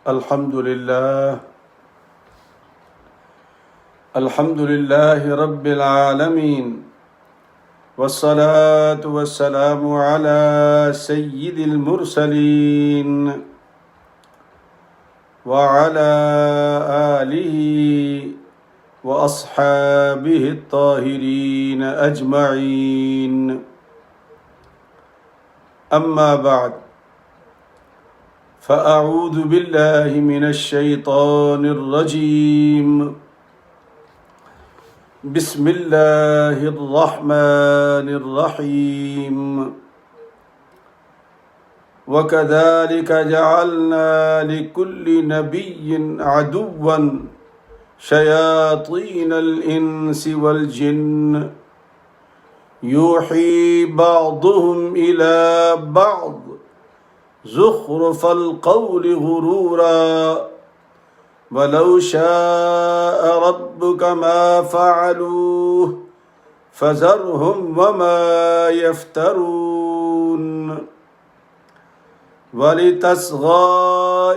الحمد لله رب العالمين، والصلاة والسلام على سيد المرسلين وعلى آله وأصحابه الطاهرين أجمعين. أما بعد، فأعوذ بالله من الشيطان الرجيم. بسم الله الرحمن الرحيم. وكذلك جعلنا لكل نبي عدوا شياطين الإنس والجن يوحي بعضهم إلى بعض زخرف القول غرورا ولو شاء ربك ما فعلوه فذرهم وما يفترون ولتصغى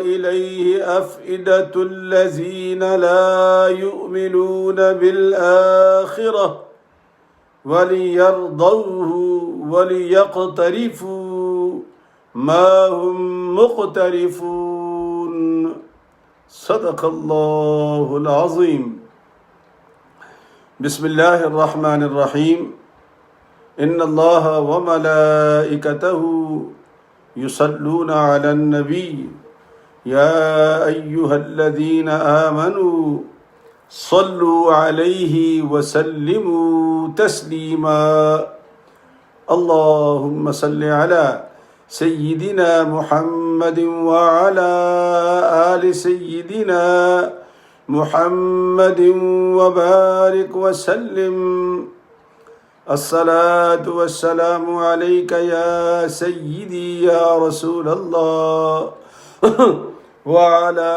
إليه أفئدة الذين لا يؤمنون بالآخرة وليرضوه وليقترفوا ما هم مقترفون. صدق اللہ العظیم. بسم اللہ الرحمن الرحیم. ان اللہ وملائکتہ یصلون علی النبی یا ایہا الذین آمنوا صلوا علیہ وسلموا تسلیما. اللہم صل علی سیدنا محمد وعلى آل سیدنا محمد وبارک وسلم. الصلاة والسلام علیک یا سیدی یا رسول اللہ وعلى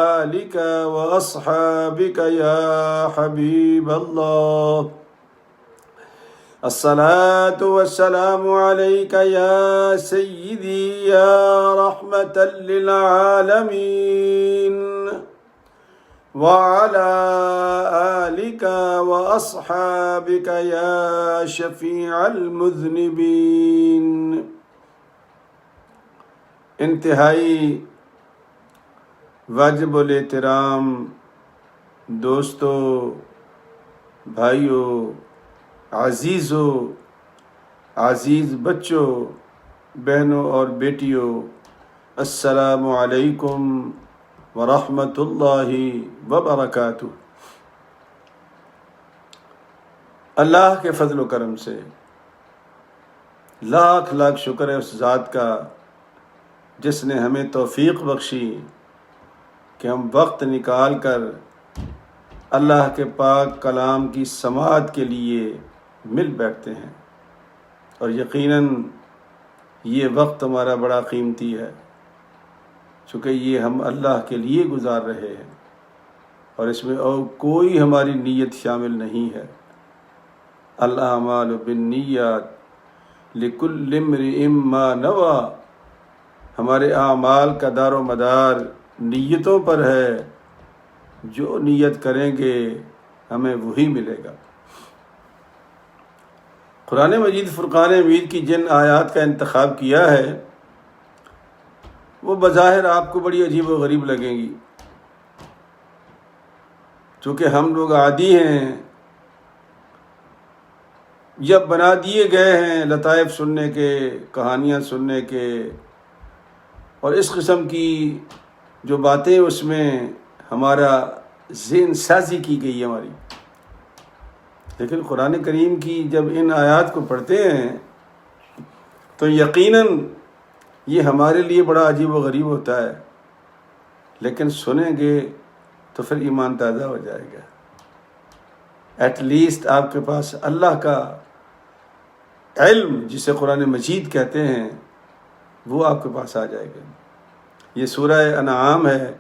آلک واصحابک یا حبیب اللہ. الصلاة والسلام عليك يا سيدي يا رحمة للعالمين وعلى آلك وأصحابك يا شفيع المذنبين. انتہائی واجب الاحترام دوستو، بھائیو، عزیزوں، عزیز بچوں، بہنوں اور بیٹیوں، السلام علیکم ورحمۃ اللہ وبرکاتہ. اللہ کے فضل و کرم سے لاکھ لاکھ شکر ہے اس ذات کا جس نے ہمیں توفیق بخشی کہ ہم وقت نکال کر اللہ کے پاک کلام کی سماعت کے لیے مل بیٹھتے ہیں. اور یقیناً یہ وقت ہمارا بڑا قیمتی ہے، چونکہ یہ ہم اللہ کے لیے گزار رہے ہیں اور اس میں اور کوئی ہماری نیت شامل نہیں ہے. الاعمال بالنیات لکل امرئ ما نوی. ہمارے اعمال کا دار و مدار نیتوں پر ہے. جو نیت کریں گے ہمیں وہی ملے گا. قرآن مجید فرقان حمید کی جن آیات کا انتخاب کیا ہے وہ بظاہر آپ کو بڑی عجیب و غریب لگیں گی، چونکہ ہم لوگ عادی ہیں، جب بنا دیے گئے ہیں لطائف سننے کے، کہانیاں سننے کے، اور اس قسم کی جو باتیں اس میں ہمارا ذہن سازی کی گئی ہے ہماری. لیکن قرآن کریم کی جب ان آیات کو پڑھتے ہیں تو یقیناً یہ ہمارے لیے بڑا عجیب و غریب ہوتا ہے، لیکن سنیں گے تو پھر ایمان تازہ ہو جائے گا. ایٹ لیسٹ آپ کے پاس اللہ کا علم جسے قرآن مجید کہتے ہیں وہ آپ کے پاس آ جائے گا. یہ سورہ انعام ہے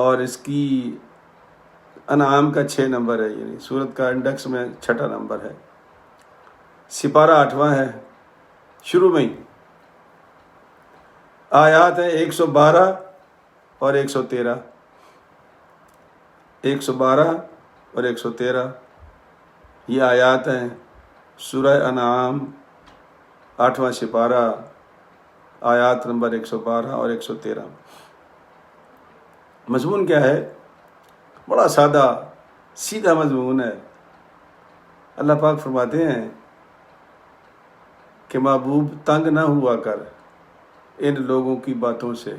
اور اس کی انعام کا 6 نمبر ہے، یعنی سورت کا انڈیکس میں 6 نمبر ہے، سپارہ 8واں ہے. شروع میں ہی آیات ہیں 112 اور 113، 112 اور 113 یہ آیات ہیں سورہ انعام 8واں سپارہ آیات نمبر 112 اور 113۔ مضمون کیا ہے؟ بڑا سادہ سیدھا مضمون ہے۔ اللہ پاک فرماتے ہیں کہ محبوب تنگ نہ ہوا کر ان لوگوں کی باتوں سے،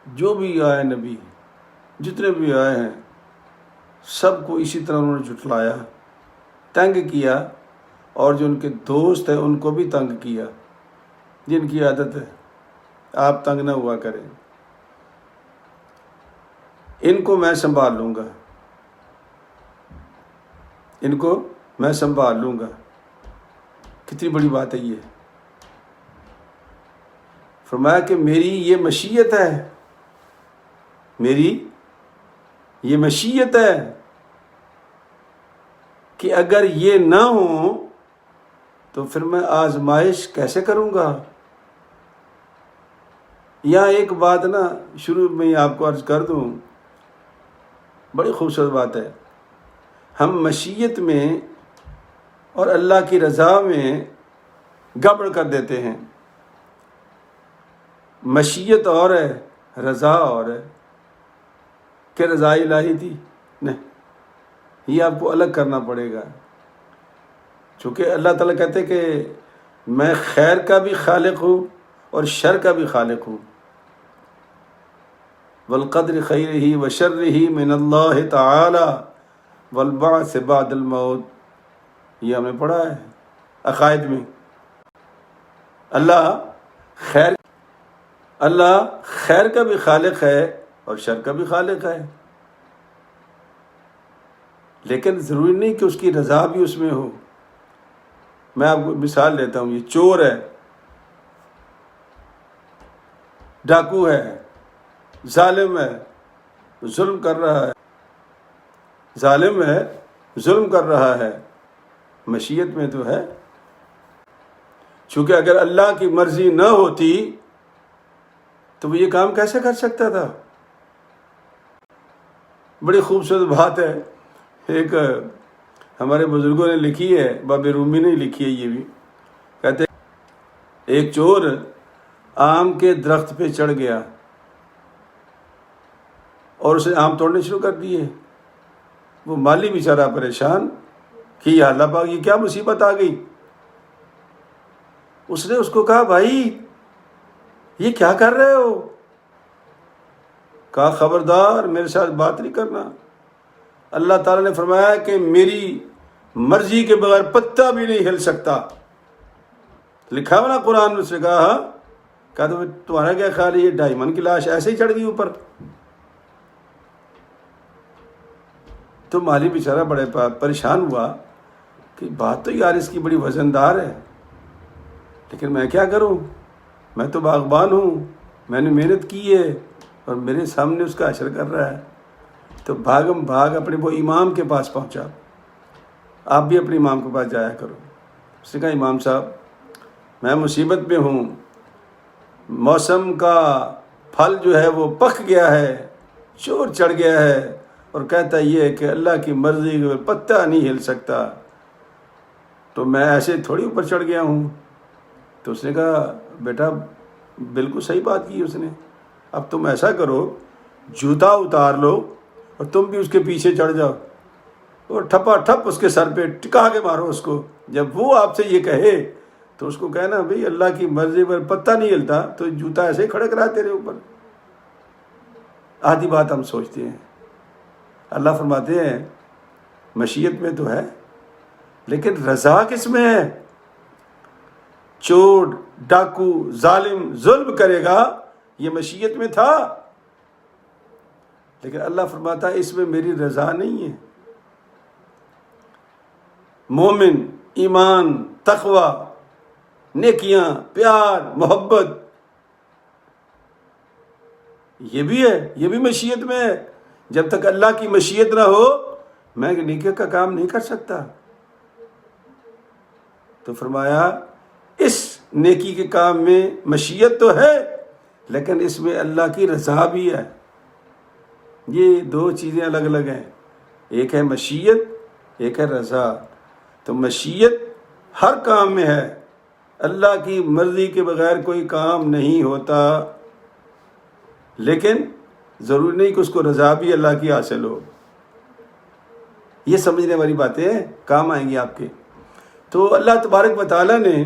جو بھی آئے نبی، جتنے بھی آئے ہیں سب کو اسی طرح انہوں نے جھٹلایا، تنگ کیا، اور جو ان کے دوست ہیں ان کو بھی تنگ کیا، جن کی عادت ہے آپ تنگ نہ ہوا کریں، ان کو میں سنبھال لوں گا، ان کو میں سنبھال لوں گا۔ کتنی بڑی بات ہے یہ۔ فرمایا کہ میری یہ مشیت ہے، میری یہ مشیت ہے کہ اگر یہ نہ ہو تو پھر میں آزمائش کیسے کروں گا۔ یہاں ایک بات نا شروع میں ہی آپ کو عرض کر دوں، بڑی خوبصورت بات ہے۔ ہم مشیت میں اور اللہ کی رضا میں گڑبڑ کر دیتے ہیں۔ مشیت اور ہے، رضا اور ہے۔ کہ رضا الہی تھی؟ نہیں، یہ آپ کو الگ کرنا پڑے گا، چونکہ اللہ تعالیٰ کہتے ہیں کہ میں خیر کا بھی خالق ہوں اور شر کا بھی خالق ہوں۔ والقدر خیرہ وشرہ من اللہ تعالی والبعث بعد الموت، یہ ہم نے پڑھا ہے عقائد میں۔ اللہ خیر کا بھی خالق ہے اور شر کا بھی خالق ہے، لیکن ضروری نہیں کہ اس کی رضا بھی اس میں ہو۔ میں آپ کو مثال دیتا ہوں، یہ چور ہے، ڈاکو ہے، ظالم ہے، ظلم کر رہا ہے، ظالم ہے، ظلم کر رہا ہے، مشیت میں تو ہے۔ چونکہ اگر اللہ کی مرضی نہ ہوتی تو وہ یہ کام کیسے کر سکتا تھا؟ بڑی خوبصورت بات ہے، ایک ہمارے بزرگوں نے لکھی ہے، باب رومی نے لکھی ہے، یہ بھی کہتے ہیں ایک چور آم کے درخت پہ چڑھ گیا اور اسے آم توڑنے شروع کر دیے۔ وہ مالی بیچارہ پریشان کہ یا اللہ پاک یہ کیا مصیبت آ گئی۔ اس نے اس کو کہا بھائی یہ کیا کر رہے ہو؟ کہا خبردار میرے ساتھ بات نہیں کرنا، اللہ تعالیٰ نے فرمایا کہ میری مرضی کے بغیر پتا بھی نہیں ہل سکتا، لکھا ہوا نا قرآن میں۔ سے کہا تو تمہارا کیا خیال ہے یہ ڈائمنڈ کی لاش ایسے ہی چڑھ گئی اوپر؟ تو مالی بیچارہ بڑے پریشان ہوا کہ بات تو یار اس کی بڑی وزندار ہے، لیکن میں کیا کروں، میں تو باغبان ہوں، میں نے محنت کی ہے اور میرے سامنے اس کا اشر کر رہا ہے۔ تو بھاگم بھاگ اپنے وہ امام کے پاس پہنچا۔ آپ بھی اپنے امام کے پاس جایا کرو۔ اس نے کہا امام صاحب میں مصیبت میں ہوں، موسم کا پھل جو ہے وہ پک گیا ہے، چور چڑھ گیا ہے اور کہتا یہ ہے کہ اللہ کی مرضی کے پتہ نہیں ہل سکتا، تو میں ایسے تھوڑی اوپر چڑھ گیا ہوں۔ تو اس نے کہا بیٹا بالکل صحیح بات کی اس نے، اب تم ایسا کرو جوتا اتار لو اور تم بھی اس کے پیچھے چڑھ جاؤ اور ٹھپا ٹھپ اس کے سر پہ ٹکا کے مارو اس کو۔ جب وہ آپ سے یہ کہے تو اس کو کہنا بھئی اللہ کی مرضی پر پتہ نہیں ہلتا تو جوتا ایسے ہی کھڑک رہا تیرے اوپر۔ آدھی بات ہم سوچتے ہیں، اللہ فرماتے ہیں مشیت میں تو ہے لیکن رضا کس میں ہے؟ چور، ڈاکو، ظالم ظلم کرے گا یہ مشیت میں تھا، لیکن اللہ فرماتا ہے اس میں میری رضا نہیں ہے۔ مومن، ایمان، تقوی، نیکیاں، پیار، محبت، یہ بھی ہے، یہ بھی مشیت میں ہے۔ جب تک اللہ کی مشیت نہ ہو میں نیکی کا کام نہیں کر سکتا۔ تو فرمایا اس نیکی کے کام میں مشیت تو ہے لیکن اس میں اللہ کی رضا بھی ہے. یہ دو چیزیں الگ الگ ہیں، ایک ہے مشیت ایک ہے رضا. تو مشیت ہر کام میں ہے، اللہ کی مرضی کے بغیر کوئی کام نہیں ہوتا، لیکن ضروری نہیں کہ اس کو رضا بھی اللہ کی حاصل ہو. یہ سمجھنے والی باتیں کام آئیں گی آپ کے. تو اللہ تبارک و تعالیٰ نے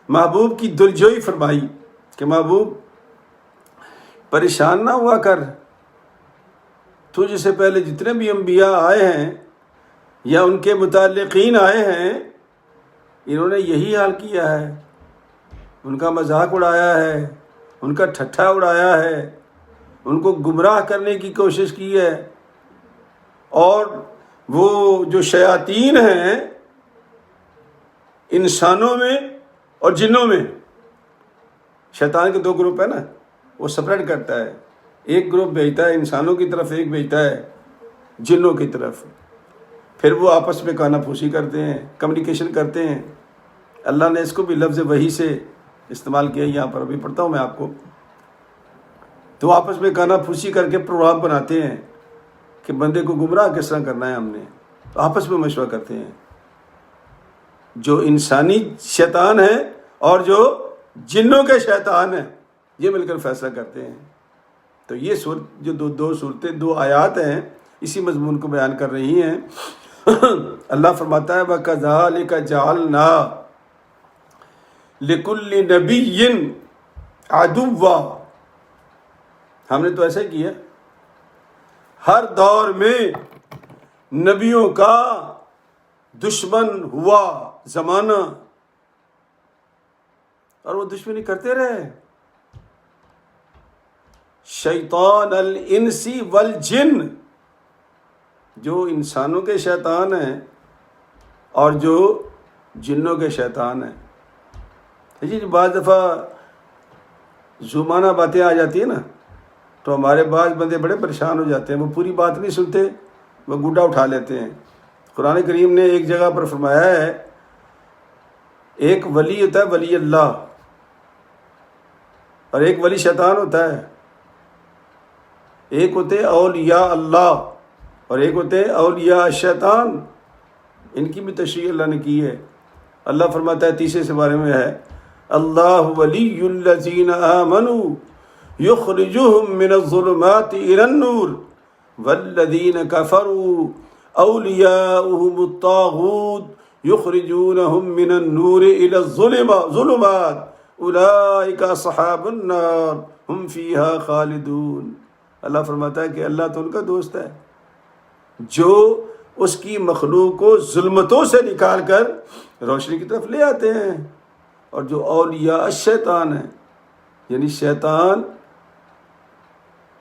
محبوب کی دلجوئی فرمائی کہ محبوب پریشان نہ ہوا کر، تجھ سے پہلے جتنے بھی انبیاء آئے ہیں یا ان کے متعلقین آئے ہیں انہوں نے یہی حال کیا ہے، ان کا مذاق اڑایا ہے، ان کا ٹھٹھا اڑایا ہے، ان کو گمراہ کرنے کی کوشش کی ہے. اور وہ جو شیاطین ہیں انسانوں میں اور جنوں میں، شیطان کے دو گروپ ہیں نا، وہ سپریٹ کرتا ہے، ایک گروپ بھیجتا ہے انسانوں کی طرف، ایک بھیجتا ہے جنوں کی طرف. پھر وہ آپس میں کانا پھوسی کرتے ہیں، کمیونیکیشن کرتے ہیں. اللہ نے اس کو بھی لفظ وحی سے استعمال کیا، یہاں پر ابھی پڑھتا ہوں میں آپ کو. تو آپس میں کانا پھوسی کر کے پروگرام بناتے ہیں کہ بندے کو گمراہ کس طرح کرنا ہے. ہم نے تو آپس میں مشورہ کرتے ہیں، جو انسانی شیطان ہیں اور جو جنوں کے شیطان ہیں یہ مل کر فیصلہ کرتے ہیں. تو یہ صورت جو دو صورتیں، دو آیات ہیں، اسی مضمون کو بیان کر رہی ہیں. اللہ فرماتا ہے وَكَذَلِكَ جَعَلْنَا لِكُلِّ نَبِيٍّ عَدُوًّا، ہم نے تو ایسا ہی کیا، ہر دور میں نبیوں کا دشمن ہوا زمانہ اور وہ دشمنی کرتے رہے. شیطان الانس والجن، جو انسانوں کے شیطان ہیں اور جو جنوں کے شیطان ہیں. جی بعض دفعہ زمانہ باتیں آ جاتی ہیں نا تو ہمارے بعض بندے بڑے پریشان ہو جاتے ہیں، وہ پوری بات نہیں سنتے، وہ گڈا اٹھا لیتے ہیں. قرآن کریم نے ایک جگہ پر فرمایا ہے ایک ولی ہوتا ہے ولی اللہ اور ایک ولی شیطان ہوتا ہے. ایک ہوتے اولیاء اللہ اور ایک ہوتے اولیاء شیطان. ان کی بھی تشریح اللہ نے کی ہے. اللہ فرماتا ہے تیسرے سے بارے میں ہے اللہ ولی الذین آمنوا یخرجهم من الظلمات الى النور والذین کفروا اولیاؤهم الطاغوت یخرجونهم من النور الى الظلمات اولئک اصحاب النار هم فیها خالدون. اللہ فرماتا ہے کہ اللہ تو ان کا دوست ہے جو اس کی مخلوق کو ظلمتوں سے نکال کر روشنی کی طرف لے آتے ہیں. اور جو اولیاء الشیطان ہیں یعنی شیطان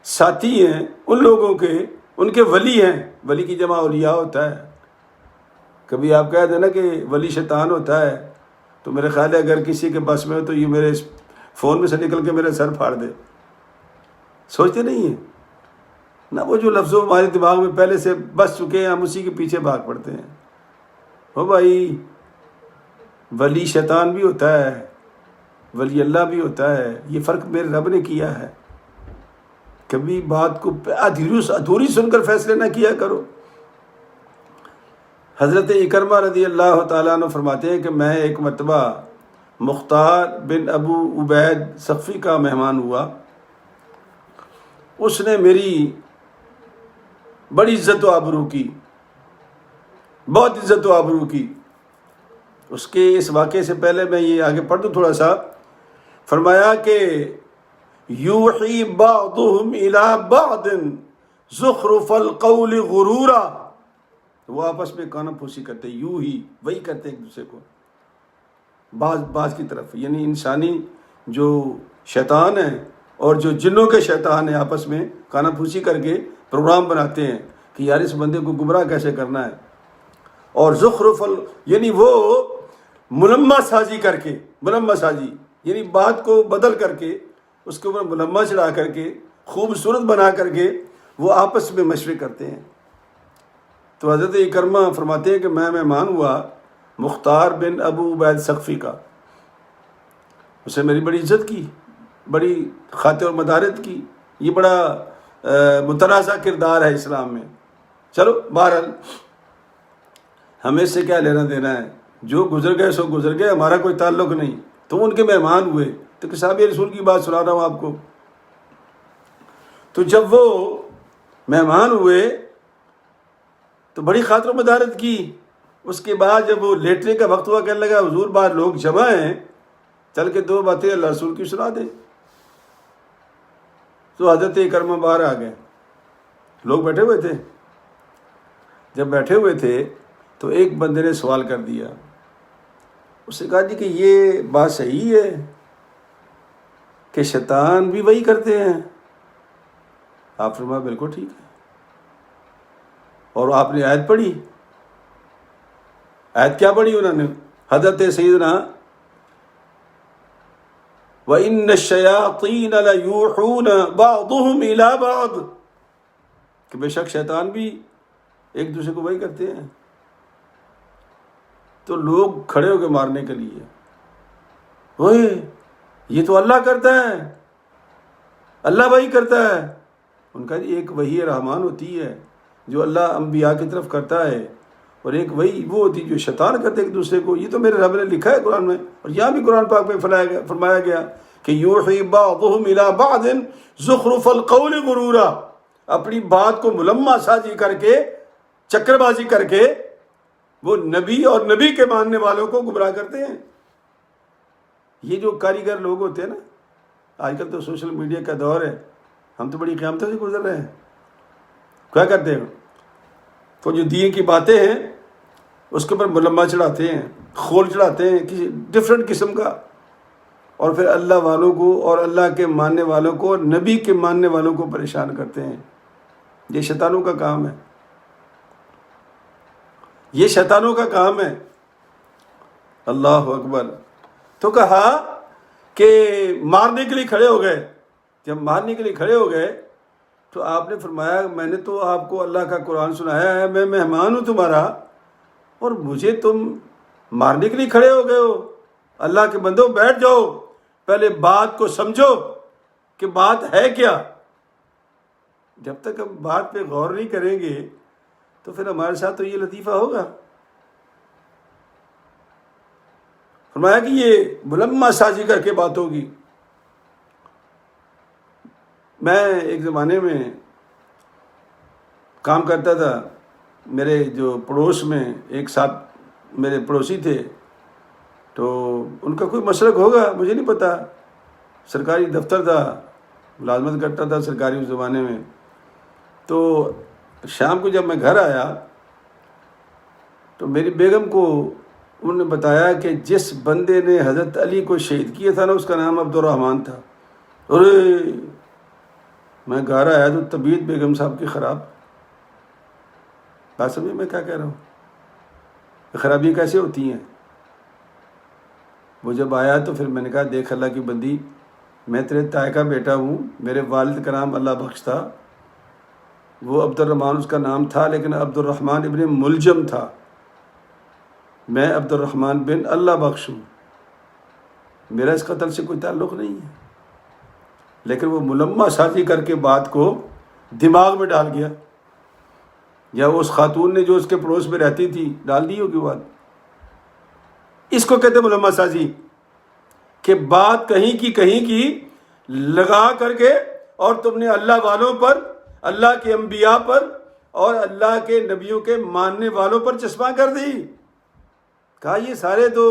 ساتھی ہیں ان لوگوں کے، ان کے ولی ہیں. ولی کی جمع اولیاء ہوتا ہے. کبھی آپ کہہ دیں نا کہ ولی شیطان ہوتا ہے تو میرے خیال ہے اگر کسی کے بس میں ہو تو یہ میرے فون میں سے نکل کے میرے سر پھاڑ دے. سوچتے نہیں ہیں نہ، وہ جو لفظوں ہمارے دماغ میں پہلے سے بس چکے ہیں ہم اسی کے پیچھے بھاگ پڑتے ہیں. او بھائی ولی شیطان بھی ہوتا ہے، ولی اللہ بھی ہوتا ہے. یہ فرق میرے رب نے کیا ہے. کبھی بات کو ادھوری سن کر فیصلے نہ کیا کرو. حضرت اکرمہ رضی اللہ تعالیٰ عنہ فرماتے ہیں کہ میں ایک مرتبہ مختار بن ابو عبید ثقفی کا مہمان ہوا. اس نے میری بڑی عزت و آبرو کی، بہت عزت و آبرو کی. اس کے اس واقعے سے پہلے میں یہ آگے پڑھ دوں تھوڑا سا. فرمایا کہ یوحی بعضهم الی بعض زخرف القول غرورا، وہ آپس میں کانا پھوسی کرتے، یوں ہی وہی کرتے ایک دوسرے کو بعض کی طرف. یعنی انسانی جو شیطان ہیں اور جو جنوں کے شیطان ہیں آپس میں کانا پھوسی کر کے پروگرام بناتے ہیں کہ یار اس بندے کو گمراہ کیسے کرنا ہے. اور زخرف یعنی وہ ملمہ سازی کر کے، ملمہ سازی یعنی بات کو بدل کر کے اس کے اوپر ملمہ چڑھا کر کے خوبصورت بنا کر کے وہ آپس میں مشورے کرتے ہیں. تو حضرت اکرمہ فرماتے ہیں کہ میں مہمان ہوا مختار بن ابو عبید ثقفی کا. اس نے میری بڑی عزت کی، بڑی خاطر و مدارت کی. یہ بڑا متنازع کردار ہے اسلام میں. چلو بہرحال ہمیں سے کیا لینا دینا ہے، جو گزر گئے سو گزر گئے، ہمارا کوئی تعلق نہیں. تو ان کے مہمان ہوئے، تو کہ صحابہ رسول کی بات سنا رہا ہوں آپ کو. تو جب وہ مہمان ہوئے تو بڑی خاطر و مدارت کی. اس کے بعد جب وہ لیٹنے کا وقت ہوا، کہنے لگا حضور باہر لوگ جمع ہیں، چل کے 2 باتیں اللہ رسول کی سنا دیں. تو حضرت اکرمہ باہر آ گئے. لوگ بیٹھے ہوئے تھے. جب بیٹھے ہوئے تھے تو ایک بندے نے سوال کر دیا. اس نے کہا جی کہ یہ بات صحیح ہے کہ شیطان بھی وہی کرتے ہیں؟ آپ فرمایا بالکل ٹھیک ہے. اور آپ نے آیت پڑھی. آیت کیا پڑھی انہوں نے؟ حضرت سیدنا وَإِنَّ الشَّيَاطِينَ لَيُوحُونَ بَعْضُهُمْ إِلَىٰ بَعْضٍ، کہ بے شک شیطان بھی ایک دوسرے کو وہی کرتے ہیں. تو لوگ کھڑے ہو کے مارنے کے لیے، اوئے یہ تو اللہ کرتا ہے، اللہ وہی کرتا ہے. ان کا ایک وحی رحمان ہوتی ہے جو اللہ انبیاء کی طرف کرتا ہے، اور ایک وہی وہ ہوتی ہے جو شیطان کرتے ایک دوسرے کو. یہ تو میرے رب نے لکھا ہے قرآن میں، اور یہاں بھی قرآن پاک میں فرمایا گیا کہ یوحی بعضهم الی بعض زخرف القول غرورا، اپنی بات کو ملمہ سازی کر کے، چکر بازی کر کے وہ نبی اور نبی کے ماننے والوں کو گمراہ کرتے ہیں. یہ جو کاریگر لوگ ہوتے ہیں نا، آج کل تو سوشل میڈیا کا دور ہے، ہم تو بڑی قیامتوں سے گزر رہے ہیں. کیا کرتے ہیں؟ تو جو دین کی باتیں ہیں اس کے اوپر ملمہ چڑھاتے ہیں، خول چڑھاتے ہیں کسی ڈفرینٹ قسم کا، اور پھر اللہ والوں کو اور اللہ کے ماننے والوں کو اور نبی کے ماننے والوں کو پریشان کرتے ہیں. یہ شیطانوں کا کام ہے، یہ شیطانوں کا کام ہے. اللہ اکبر. تو کہا کہ مارنے کے لیے کھڑے ہو گئے. جب مارنے کے لیے کھڑے ہو گئے تو آپ نے فرمایا میں نے تو آپ کو اللہ کا قرآن سنایا ہے، میں مہمان ہوں تمہارا، اور مجھے تم مارنے کے لیے کھڑے ہو گئے ہو. اللہ کے بندو بیٹھ جاؤ، پہلے بات کو سمجھو کہ بات ہے کیا. جب تک ہم بات پہ غور نہیں کریں گے تو پھر ہمارے ساتھ تو یہ لطیفہ ہوگا. فرمایا کہ یہ ملمہ سازی کر کے بات ہوگی. میں ایک زمانے میں کام کرتا تھا، میرے جو پڑوس میں ایک صاحب میرے پڑوسی تھے، تو ان کا کوئی مسلک ہوگا مجھے نہیں پتا، سرکاری دفتر تھا، ملازمت کرتا تھا سرکاری اس زمانے میں. تو شام کو جب میں گھر آیا تو میری بیگم کو انہوں نے بتایا کہ جس بندے نے حضرت علی کو شہید کیا تھا نا، اس کا نام عبد الرحمن تھا. ارے میں گھر آیا تو طبیعت بیگم صاحب کی خراب. بات سمجھے میں کیا کہہ رہا ہوں؟ خرابیاں کیسے ہوتی ہیں؟ وہ جب آیا تو پھر میں نے کہا دیکھ اللہ کی بندی، میں تیرے تائے کا بیٹا ہوں، میرے والد کا نام اللہ بخش تھا، وہ عبد الرحمن اس کا نام تھا، لیکن عبد الرحمن ابن ملجم تھا. میں عبد الرحمن بن اللہ بخش ہوں، میرا اس قتل سے کوئی تعلق نہیں ہے. لیکن وہ ملمہ سازی کر کے بات کو دماغ میں ڈال گیا، یا اس خاتون نے جو اس کے پڑوس میں رہتی تھی ڈال دی ہوگی بات. اس کو کہتے ہیں ملمہ سازی، کہ بات کہیں کی لگا کر کے، اور تم نے اللہ والوں پر، اللہ کے انبیاء پر اور اللہ کے نبیوں کے ماننے والوں پر چسپاں کر دی. کہا یہ سارے تو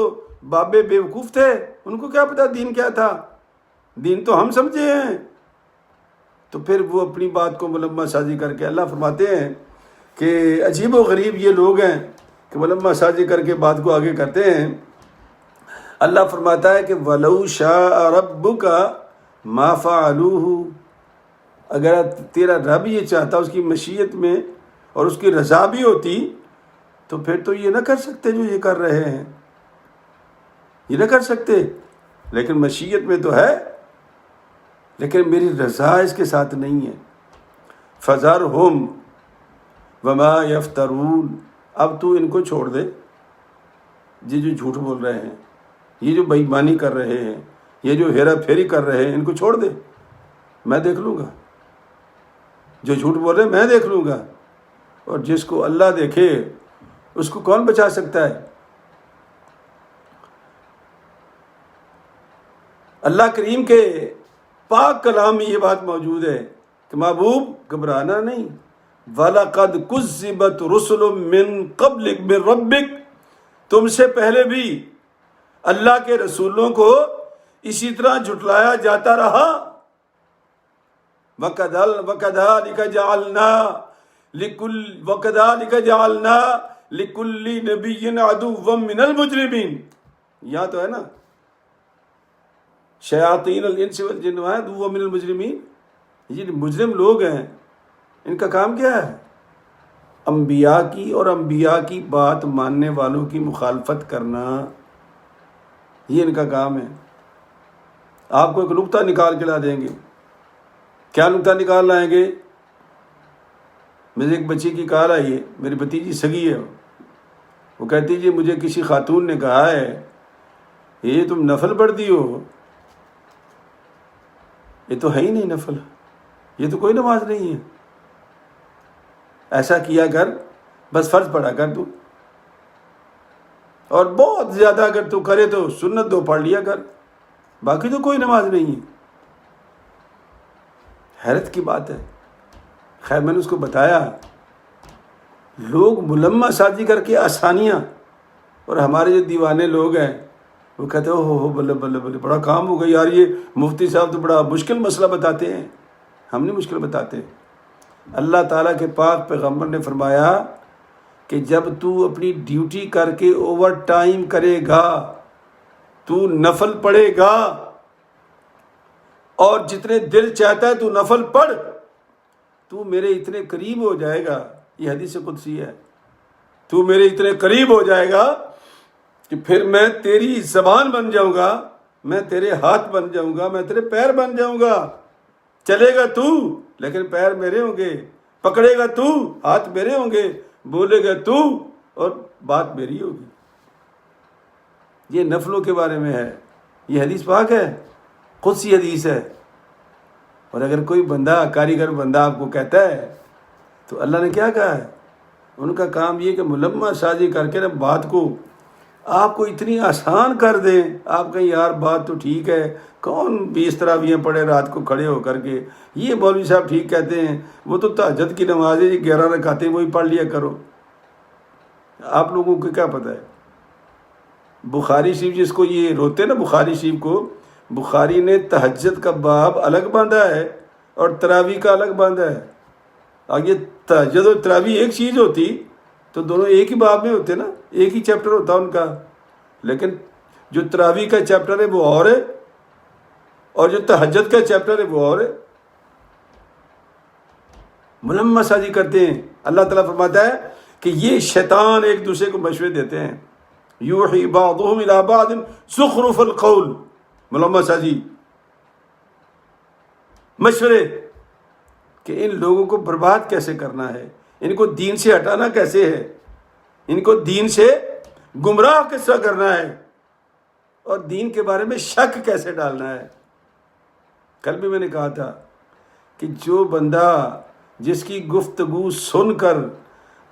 بابے بیوقوف تھے، ان کو کیا پتا دین کیا تھا، دین تو ہم سمجھے ہیں. تو پھر وہ اپنی بات کو ملمہ سازی کر کے، اللہ فرماتے ہیں کہ عجیب و غریب یہ لوگ ہیں کہ ملمہ سازی کر کے بات کو آگے کرتے ہیں. اللہ فرماتا ہے کہ وَلَوْ شَاءَ رَبُّكَ مَا فَعَلُوهُ، اگر تیرا رب یہ چاہتا، اس کی مشیت میں اور اس کی رضا بھی ہوتی، تو پھر تو یہ نہ کر سکتے جو یہ کر رہے ہیں، یہ نہ کر سکتے. لیکن مشیت میں تو ہے، لیکن میری رضا اس کے ساتھ نہیں ہے. فَذَرْهُمْ وَمَا يَفْتَرُونَ، اب تو ان کو چھوڑ دے، یہ جو جھوٹ بول رہے ہیں، یہ جو بے ایمانی کر رہے ہیں، یہ جو ہیرا پھیری کر رہے ہیں ان کو چھوڑ دے، میں دیکھ لوں گا، جو جھوٹ بول رہے ہیں میں دیکھ لوں گا، اور جس کو اللہ دیکھے اس کو کون بچا سکتا ہے؟ اللہ کریم کے پاک کلام میں یہ بات موجود ہے کہ محبوب گھبرانا نہیں، وَلَقَدْ كُذِّبَتْ رُسُلٌ مِّن قَبْلِكَ مِن رَبِّكَ، تم سے پہلے بھی اللہ کے رسولوں کو اسی طرح جھٹلایا جاتا رہا۔ وَكَذَلِكَ جَعَلْنَا لِكُلِّ نَبِيٍّ عَدُوًّا مِّنَ الْمُجْرِمِينَ، یہاں تو ہے نا، شیاطین الانس والجن عدو من المجرمین، یہ مجرم لوگ ہیں، ان کا کام کیا ہے؟ انبیاء کی اور انبیاء کی بات ماننے والوں کی مخالفت کرنا، یہ ان کا کام ہے۔ آپ کو ایک نکتہ نکال کے لا دیں گے۔ کیا نکتہ نکال لائیں گے؟ مجھے ایک بچی کی کال آئی ہے، میری بھتیجی سگی ہے، وہ کہتی جی مجھے کسی خاتون نے کہا ہے یہ تم نفل پڑھتی ہو، یہ تو ہے ہی نہیں نفل، یہ تو کوئی نماز نہیں ہے، ایسا کیا کر بس فرض پڑھا کر تو، اور بہت زیادہ اگر تو کرے تو سنت 2 پڑھ لیا کر، باقی تو کوئی نماز نہیں ہے۔ حیرت کی بات ہے۔ خیر میں نے اس کو بتایا، لوگ ملمہ سازی کر کے آسانیاں، اور ہمارے جو دیوانے لوگ ہیں وہ کہتے ہیں ہو بلے بلے بلے بڑا کام ہو گیا یار، یہ مفتی صاحب تو بڑا مشکل مسئلہ بتاتے ہیں۔ ہم نہیں مشکل بتاتے، اللہ تعالیٰ کے پاک پیغمبر نے فرمایا کہ جب تو اپنی ڈیوٹی کر کے اوور ٹائم کرے گا، تو نفل پڑھے گا، اور جتنے دل چاہتا ہے تو نفل پڑھ، تو میرے اتنے قریب ہو جائے گا، یہ حدیث قدسی ہے، تو میرے اتنے قریب ہو جائے گا کہ پھر میں تیری زبان بن جاؤں گا، میں تیرے ہاتھ بن جاؤں گا، میں تیرے پیر بن جاؤں گا۔ چلے گا تو لیکن پیر میرے ہوں گے، پکڑے گا تو ہاتھ میرے ہوں گے، بولے گا تو اور بات میری ہوگی۔ یہ نفلوں کے بارے میں ہے، یہ حدیث پاک ہے، قدسی حدیث ہے۔ اور اگر کوئی بندہ کاریگر بندہ آپ کو کہتا ہے تو اللہ نے کیا کہا ہے؟ ان کا کام یہ کہ ملمہ سازی کر کے نا بات کو آپ کو اتنی آسان کر دیں، آپ کہیں یار بات تو ٹھیک ہے، کون 20 تراویحیں پڑھے رات کو کھڑے ہو کر کے، یہ مولوی صاحب ٹھیک کہتے ہیں، وہ تو تہجد کی نماز ہے 11 رکعتیں وہی پڑھ لیا کرو۔ آپ لوگوں کو کیا پتہ ہے؟ بخاری شریف جس کو یہ روتے نا، بخاری شریف کو بخاری نے تہجد کا باب الگ باندھا ہے اور تراویح کا الگ باندھا ہے۔ اور یہ تہجد اور تراویح ایک چیز ہوتی تو دونوں ایک ہی باب میں ہوتے نا، ایک ہی چیپٹر ہوتا ان کا، لیکن جو تراویح کا چیپٹر ہے وہ اور ہے، اور جو تہجد کا چیپٹر ہے وہ اور ہے۔ ملمہ سازی کرتے ہیں۔ اللہ تعالیٰ فرماتا ہے کہ یہ شیطان ایک دوسرے کو مشورے دیتے ہیں، یوحی بعضهم الی بعض زخرف القول، ملمہ سازی، مشورے کہ ان لوگوں کو برباد کیسے کرنا ہے، ان کو دین سے ہٹانا کیسے ہے، ان کو دین سے گمراہ کس طرح کرنا ہے، اور دین کے بارے میں شک کیسے ڈالنا ہے۔ کل بھی میں نے کہا تھا کہ جو بندہ جس کی گفتگو سن کر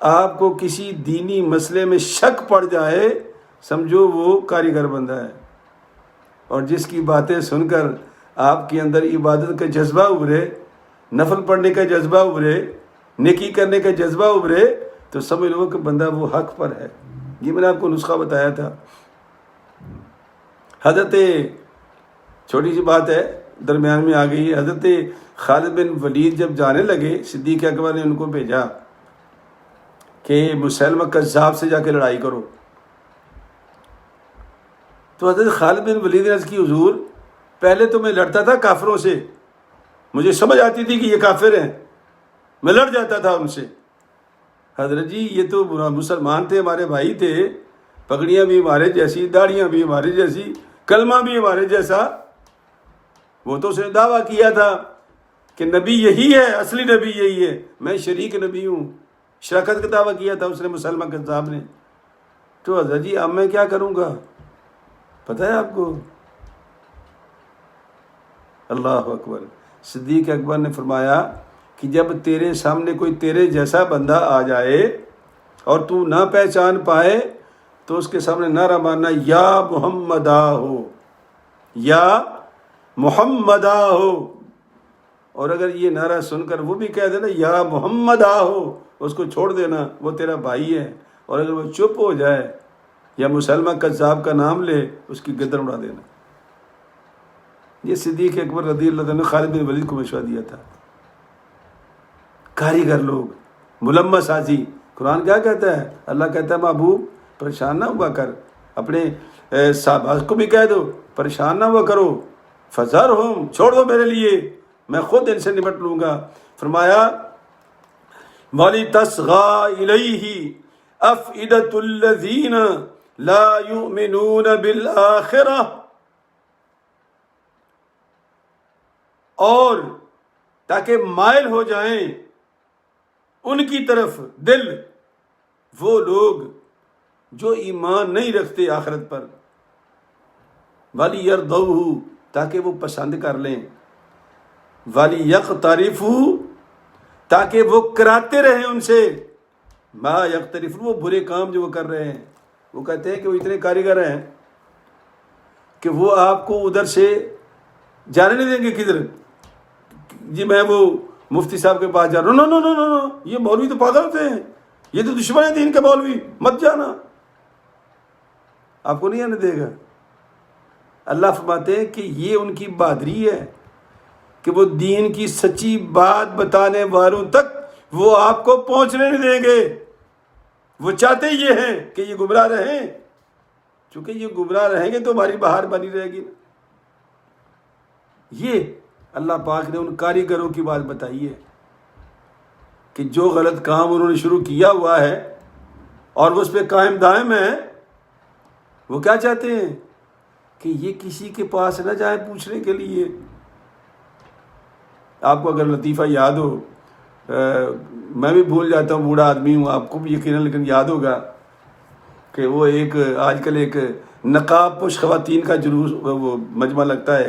آپ کو کسی دینی مسئلے میں شک پڑ جائے، سمجھو وہ کاریگر بندہ ہے، اور جس کی باتیں سن کر آپ کے اندر عبادت کا جذبہ ابھرے، نفل پڑھنے کا جذبہ ابھرے، نیکی کرنے کا جذبہ ابھرے، تو سمجھ لو کہ بندہ وہ حق پر ہے۔ یہ میں نے آپ کو نسخہ بتایا تھا۔ حضرت، چھوٹی سی بات ہے درمیان میں آ گئی، حضرت خالد بن ولید جب جانے لگے، صدیق اکبر نے ان کو بھیجا کہ مسیلمہ کذاب سے جا کے لڑائی کرو۔ تو حضرت خالد بن ولید نے عرض کی حضور پہلے تو میں لڑتا تھا کافروں سے، مجھے سمجھ آتی تھی کہ یہ کافر ہیں، میں لڑ جاتا تھا ان سے۔ حضرت جی یہ تو مسلمان تھے، ہمارے بھائی تھے، پگڑیاں بھی ہمارے جیسی، داڑیاں بھی ہمارے جیسی، کلمہ بھی ہمارے جیسا۔ وہ تو اس نے دعویٰ کیا تھا کہ نبی یہی ہے، اصلی نبی یہی ہے، میں شریک نبی ہوں، شراکت کا دعویٰ کیا تھا اس نے، مسلمہ کذاب نے۔ تو حضرت جی اب میں کیا کروں گا؟ پتہ ہے آپ کو اللہ اکبر۔ صدیق اکبر نے فرمایا کہ جب تیرے سامنے کوئی تیرے جیسا بندہ آ جائے اور تو نہ پہچان پائے تو اس کے سامنے نعرہ مارنا یا محمدہ ہو، یا محمدہ ہو۔ اور اگر یہ نعرہ سن کر وہ بھی کہہ دینا یا محمدہ ہو، اس کو چھوڑ دینا، وہ تیرا بھائی ہے۔ اور اگر وہ چپ ہو جائے یا مسلمہ کذاب کا نام لے، اس کی گردن اڑا دینا۔ یہ صدیق اکبر رضی اللہ عنہ نے خالد بن ولید کو مشورہ دیا تھا۔ کاریگر لوگ، ملمہ سازی، قرآن کیا کہتا ہے؟ اللہ کہتا ہے محبوب پریشان نہ ہوا کر، اپنے صحابہ کو بھی کہہ دو پریشان نہ ہوا کرو، فذرہم، چھوڑ دو میرے لیے، میں خود ان سے نمٹ لوں گا۔ فرمایا وَلِتَصْغَىٰ إِلَيْهِ أَفْئِدَةُ الَّذِينَ لَا يُؤْمِنُونَ بِالْآخِرَةِ، اور تاکہ مائل ہو جائیں ان کی طرف دل وہ لوگ جو ایمان نہیں رکھتے آخرت پر، وَلِيَرْضَوْهُ، تاکہ وہ پسند کر لیں، وَلِيَقْتَرِفُوا، تاکہ وہ کراتے رہیں ان سے، ما یقترفون، وہ برے کام جو وہ کر رہے ہیں۔ وہ کہتے ہیں کہ وہ اتنے کاریگر ہیں کہ وہ آپ کو ادھر سے جانے نہیں دیں گے کدھر، جی میں وہ مفتی صاحب کے پاس جا رہا ہوں، نو، یہ مولوی تو پاگل ہوتے ہیں، یہ تو دشمن ہے دین کے مولوی، مت جانا، آپ کو نہیں آنے دے گا۔ اللہ فرماتے ہیں کہ یہ ان کی بہادری ہے کہ وہ دین کی سچی بات بتانے والوں تک وہ آپ کو پہنچنے نہیں دیں گے۔ وہ چاہتے یہ ہیں کہ یہ گمراہ رہیں، چونکہ یہ گمراہ رہیں گے تو ہماری بہار بنی رہے گی۔ یہ اللہ پاک نے ان کاریگروں کی بات بتائی ہے کہ جو غلط کام انہوں نے شروع کیا ہوا ہے اور وہ اس پہ قائم دائم ہے، وہ کیا چاہتے ہیں کہ یہ کسی کے پاس نہ جائیں پوچھنے کے لیے۔ آپ کو اگر لطیفہ یاد ہو، میں بھی بھول جاتا ہوں، بوڑھا آدمی ہوں، آپ کو بھی یقیناً لیکن یاد ہوگا کہ وہ ایک آج کل ایک نقاب پوش خواتین کا جلوس، وہ مجمع لگتا ہے،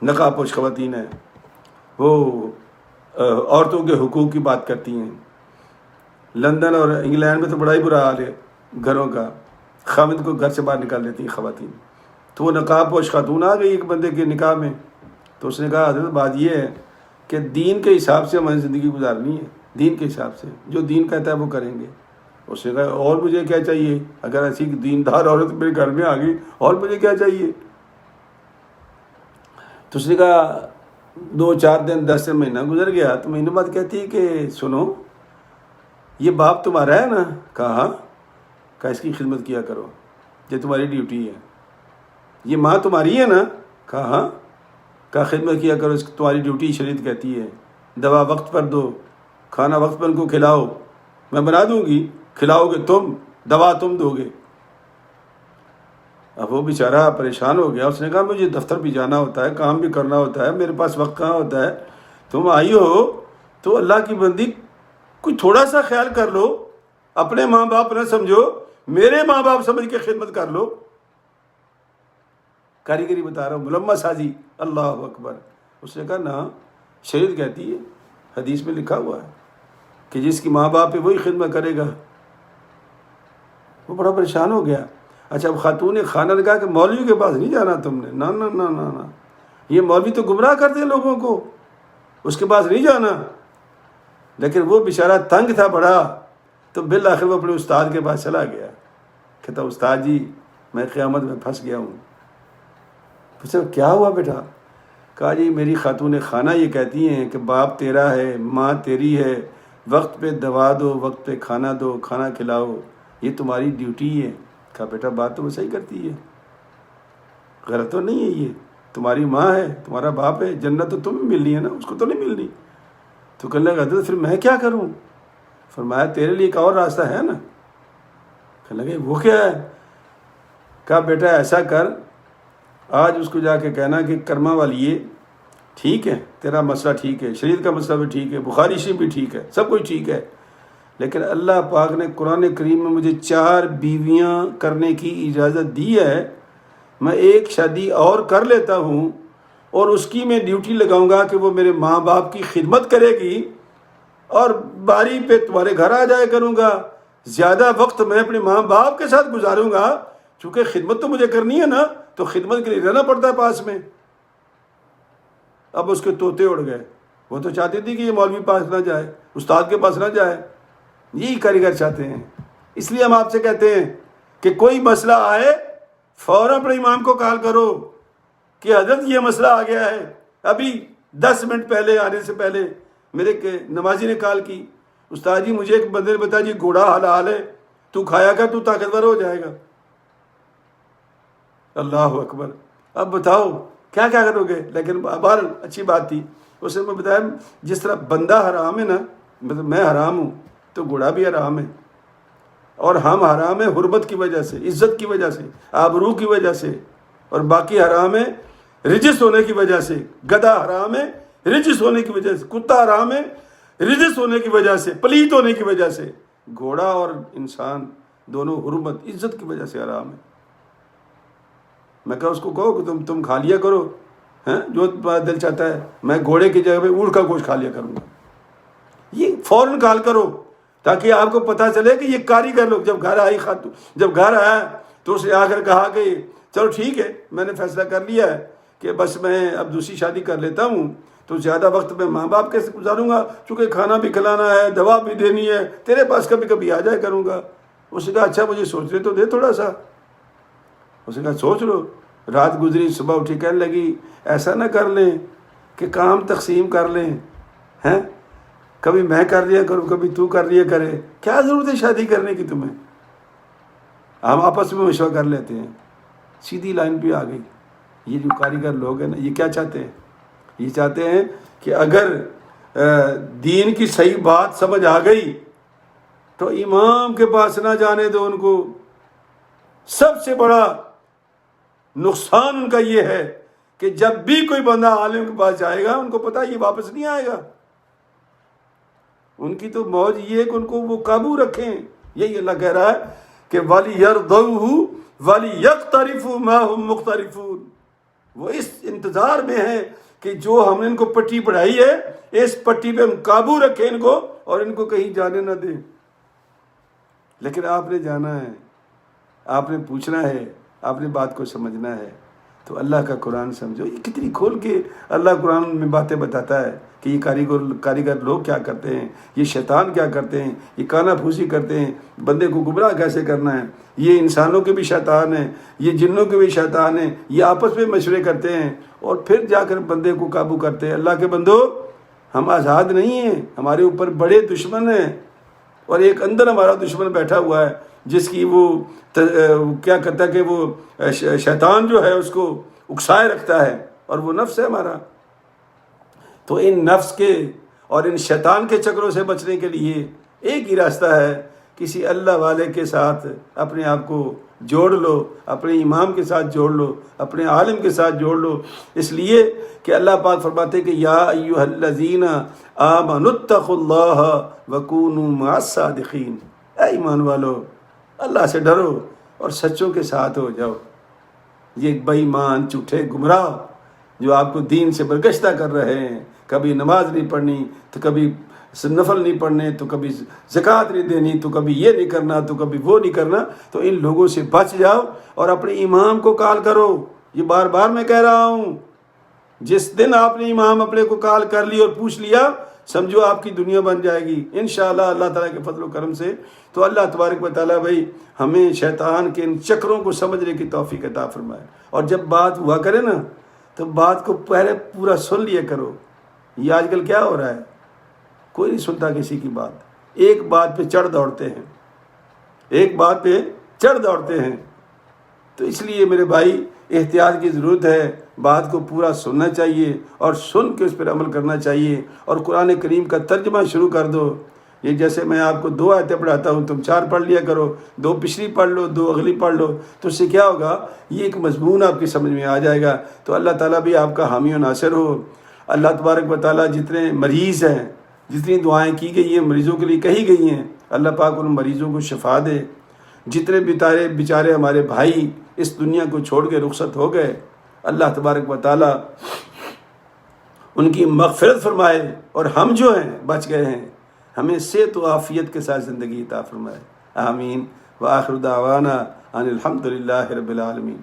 نقاب پوش خواتین ہیں، وہ عورتوں کے حقوق کی بات کرتی ہیں۔ لندن اور انگلینڈ میں تو بڑا ہی برا حال ہے گھروں کا، خاوند کو گھر سے باہر نکال دیتی ہیں خواتین۔ تو وہ نقاب پوش خاتون آ گئی ایک بندے کے نکاح میں، تو اس نے کہا حضرت بات یہ ہے کہ دین کے حساب سے ہماری زندگی گزارنی ہے، دین کے حساب سے جو دین کہتا ہے وہ کریں گے۔ اس نے کہا اور مجھے کیا چاہیے، اگر ایسی دیندار عورت میرے گھر میں آ گئی اور مجھے کیا چاہیے؟ تو اس نے کہا 2-4 دن 10 دن مہینہ گزر گیا تو مہینے بعد کہتی ہے کہ سنو یہ باپ تمہارا ہے نا؟ کہا ہاں۔ کہا اس کی خدمت کیا کرو، یہ تمہاری ڈیوٹی ہے۔ یہ ماں تمہاری ہے نا؟ کہا ہاں۔ کہا خدمت کیا کرو، اس کی تمہاری ڈیوٹی شریعت کہتی ہے۔ دوا وقت پر دو، کھانا وقت پر ان کو کھلاؤ، میں بنا دوں گی، کھلاؤ گے تم، دوا تم دو گے۔ اب وہ بیچارہ پریشان ہو گیا، اس نے کہا مجھے دفتر بھی جانا ہوتا ہے، کام بھی کرنا ہوتا ہے، میرے پاس وقت کہاں ہوتا ہے، تم آئی ہو تو اللہ کی بندی کوئی تھوڑا سا خیال کر لو، اپنے ماں باپ نہ سمجھو، میرے ماں باپ سمجھ کے خدمت کر لو۔ کاریگری بتا رہا ہوں، ملمہ سازی، اللہ اکبر۔ اس نے کہا نا، شریعت کہتی ہے، حدیث میں لکھا ہوا ہے کہ جس کی ماں باپ ہے وہی خدمت کرے گا۔ وہ بڑا پریشان ہو گیا۔ اچھا اب خاتون نے خانہ نے کہا کہ مولوی کے پاس نہیں جانا تم نے، نا نا نا نا نا، یہ مولوی تو گمراہ کرتے ہیں لوگوں کو، اس کے پاس نہیں جانا۔ لیکن وہ بیچارہ تنگ تھا بڑا، تو بالآخر وہ اپنے استاد کے پاس چلا گیا، کہتا استاد جی میں قیامت میں پھنس گیا ہوں۔ پوچھا کیا ہوا بیٹا؟ کہا جی میری خاتون خانہ یہ کہتی ہیں کہ باپ تیرا ہے، ماں تیری ہے، وقت پہ دوا دو، وقت پہ کھانا دو، کھانا کھلاؤ، یہ تمہاری ڈیوٹی ہے۔ کہا بیٹا بات تو وہ صحیح کرتی ہے، غلط تو نہیں ہے، یہ تمہاری ماں ہے، تمہارا باپ ہے، جنت تو تمہیں ملنی ہے نا، اس کو تو نہیں ملنی۔ تو کہنے لگا حضرت پھر میں کیا کروں؟ فرمایا تیرے لیے ایک اور راستہ ہے نا۔ کہنے لگے وہ کیا ہے؟ کہا بیٹا ایسا کر، آج اس کو جا کے کہنا کہ کرما والی یہ ٹھیک ہے، تیرا مسئلہ ٹھیک ہے، شریعت کا مسئلہ بھی ٹھیک ہے، بخاری شریف بھی ٹھیک ہے، سب کچھ ٹھیک ہے، لیکن اللہ پاک نے قرآن کریم میں مجھے 4 بیویاں کرنے کی اجازت دی ہے، میں ایک شادی اور کر لیتا ہوں، اور اس کی میں ڈیوٹی لگاؤں گا کہ وہ میرے ماں باپ کی خدمت کرے گی اور باری پہ تمہارے گھر آ جایا کروں گا، زیادہ وقت میں اپنے ماں باپ کے ساتھ گزاروں گا، چونکہ خدمت تو مجھے کرنی ہے نا، تو خدمت کے لیے رہنا پڑتا ہے پاس میں۔ اب اس کے طوطے اڑ گئے، وہ تو چاہتی تھی کہ یہ مولوی پاس نہ جائے، استاد کے پاس نہ جائے، یہی کاریگر چاہتے ہیں۔ اس لیے ہم آپ سے کہتے ہیں کہ کوئی مسئلہ آئے فوراً اپنے امام کو کال کرو کہ حضرت یہ مسئلہ آ گیا ہے۔ ابھی 10 منٹ پہلے آنے سے پہلے میرے نمازی نے کال کی، استاد جی مجھے ایک بندے نے بتایا جی گھوڑا حلال ہے، تو کھایا کر، تو طاقتور ہو جائے گا۔ اللہ اکبر، اب بتاؤ کیا کیا کرو گے؟ لیکن بہرحال اچھی بات تھی، اس نے میں بتایا جس طرح بندہ حرام ہے نا، مطلب میں حرام ہوں تو گھوڑا بھی حرام ہے، اور ہم حرام ہے حرمت کی وجہ سے، عزت کی وجہ سے، آبرو کی وجہ سے، اور باقی حرام ہے رجس ہونے کی وجہ سے۔ گدھا حرام ہے رجس ہونے کی وجہ سے، کتا حرام ہے رجس ہونے کی وجہ سے، پلیت ہونے کی وجہ سے۔ گھوڑا اور انسان دونوں حرمت عزت کی وجہ سے حرام ہے۔ میں کہا اس کو کہو کہ تم کھا لیا کرو، جو تمہارا دل چاہتا ہے، میں گھوڑے کی جگہ پہ اونٹ کا گوشت کھا لیا کروں گا۔ یہ فوراً کال کرو تاکہ آپ کو پتہ چلے کہ یہ کاریگر لوگ جب گھر آئی خاتون، جب گھر آیا تو اس نے آ کر کہا کہ چلو ٹھیک ہے، میں نے فیصلہ کر لیا ہے کہ بس میں اب دوسری شادی کر لیتا ہوں، تو زیادہ وقت میں ماں باپ کیسے گزاروں گا، چونکہ کھانا بھی کھلانا ہے، دوا بھی دینی ہے، تیرے پاس کبھی کبھی آ جایا کروں گا۔ اس نے کہا اچھا مجھے سوچنے تو دے تھوڑا سا۔ اس نے کہا سوچ لو۔ رات گزری، صبح اٹھی کہنے لگی ایسا نہ کر لیں کہ کام تقسیم کر لیں، ہیں کبھی میں کر لیا کروں، کبھی تو کر لیا کرے، کیا ضرورت ہے شادی کرنے کی تمہیں؟ ہم آپس میں مشورہ کر لیتے ہیں۔ سیدھی لائن پہ آ گئی۔ یہ جو کاریگر لوگ ہیں نا، یہ کیا چاہتے ہیں؟ یہ چاہتے ہیں کہ اگر دین کی صحیح بات سمجھ آ گئی تو امام کے پاس نہ جانے دو ان کو۔ سب سے بڑا نقصان ان کا یہ ہے کہ جب بھی کوئی بندہ عالم کے پاس جائے گا، ان کو پتہ یہ واپس نہیں آئے گا۔ ان کی تو موج یہ ہے کہ ان کو وہ قابو رکھیں۔ یہی اللہ کہہ رہا ہے کہ وَلِيَرْضَوْهُ وَلِيَقْتَرِفُوا مَا هُمْ مُقْتَرِفُونَ۔ وہ اس انتظار میں ہے کہ جو ہم نے ان کو پٹی پڑھائی ہے، اس پٹی پہ ہم قابو رکھیں ان کو، اور ان کو کہیں جانے نہ دیں۔ لیکن آپ نے جانا ہے، آپ نے پوچھنا ہے، آپ نے بات کو سمجھنا ہے۔ تو اللہ کا قرآن سمجھو۔ یہ کتنی کھول کے اللہ قرآن میں باتیں بتاتا ہے کہ یہ کاریگر لوگ کیا کرتے ہیں، یہ شیطان کیا کرتے ہیں، یہ کانا پھوسی کرتے ہیں، بندے کو گمراہ کیسے کرنا ہے۔ یہ انسانوں کے بھی شیطان ہیں، یہ جنوں کے بھی شیطان ہیں، یہ آپس میں مشورے کرتے ہیں اور پھر جا کر بندے کو قابو کرتے ہیں۔ اللہ کے بندو، ہم آزاد نہیں ہیں، ہمارے اوپر بڑے دشمن ہیں، اور ایک اندر ہمارا دشمن بیٹھا ہوا ہے جس کی وہ کیا کرتا ہے کہ وہ شیطان جو ہے اس کو اکسائے رکھتا ہے، اور وہ نفس ہے ہمارا۔ تو ان نفس کے اور ان شیطان کے چکروں سے بچنے کے لیے ایک ہی راستہ ہے، کسی اللہ والے کے ساتھ اپنے آپ کو جوڑ لو، اپنے امام کے ساتھ جوڑ لو، اپنے عالم کے ساتھ جوڑ لو۔ اس لیے کہ اللہ پاک فرماتے کہ یا ایھا الذین آمنوا اتقوا اللہ وکونوا مع الصادقین۔ اے ایمان والو، اللہ سے ڈرو اور سچوں کے ساتھ ہو جاؤ۔ یہ بے ایمان جھوٹے گمراہ جو آپ کو دین سے برگشتہ کر رہے ہیں، کبھی نماز نہیں پڑھنی تو کبھی نفل نہیں پڑھنے، تو کبھی زکوٰۃ نہیں دینی، تو کبھی یہ نہیں کرنا، تو کبھی وہ نہیں کرنا، تو ان لوگوں سے بچ جاؤ اور اپنے امام کو کال کرو۔ یہ بار بار میں کہہ رہا ہوں، جس دن آپ نے امام اپنے کو کال کر لی اور پوچھ لیا، سمجھو آپ کی دنیا بن جائے گی انشاءاللہ اللہ تعالیٰ کے فضل و کرم سے۔ تو اللہ تبارک و تعالیٰ بھائی ہمیں شیطان کے ان چکروں کو سمجھنے کی توفیق عطا فرمائے۔ اور جب بات ہوا کرے نا تو بات کو پہلے پورا سن لیا کرو۔ یہ آج کل کیا ہو رہا ہے، کوئی نہیں سنتا کسی کی بات، ایک بات پہ چڑھ دوڑتے ہیں، ایک بات پہ چڑھ دوڑتے ہیں۔ تو اس لیے میرے بھائی احتیاط کی ضرورت ہے، بات کو پورا سننا چاہیے اور سن کے اس پر عمل کرنا چاہیے، اور قرآن کریم کا ترجمہ شروع کر دو۔ یہ جیسے میں آپ کو 2 آیتیں پڑھاتا ہوں، تم 4 پڑھ لیا کرو، 2 پچھلی پڑھ لو، 2 اگلی پڑھ لو، تو اس سے کیا ہوگا، یہ ایک مضمون آپ کی سمجھ میں آ جائے گا۔ تو اللہ تعالیٰ بھی آپ کا حامی و ناصر ہو۔ اللہ تبارک و تعالیٰ جتنے مریض ہیں، جتنی دعائیں کی گئی ہیں، مریضوں کے لیے کہی گئی ہیں، اللہ پاک ان مریضوں کو شفا دے۔ جتنے بیچارے ہمارے بھائی اس دنیا کو چھوڑ کے رخصت ہو گئے، اللہ تبارک و تعالیٰ ان کی مغفرت فرمائے، اور ہم جو ہیں بچ گئے ہیں ہمیں صحت و عافیت کے ساتھ زندگی عطا فرمائے، آمین۔ وآخر دعوانا ان الحمد للہ رب العالمین۔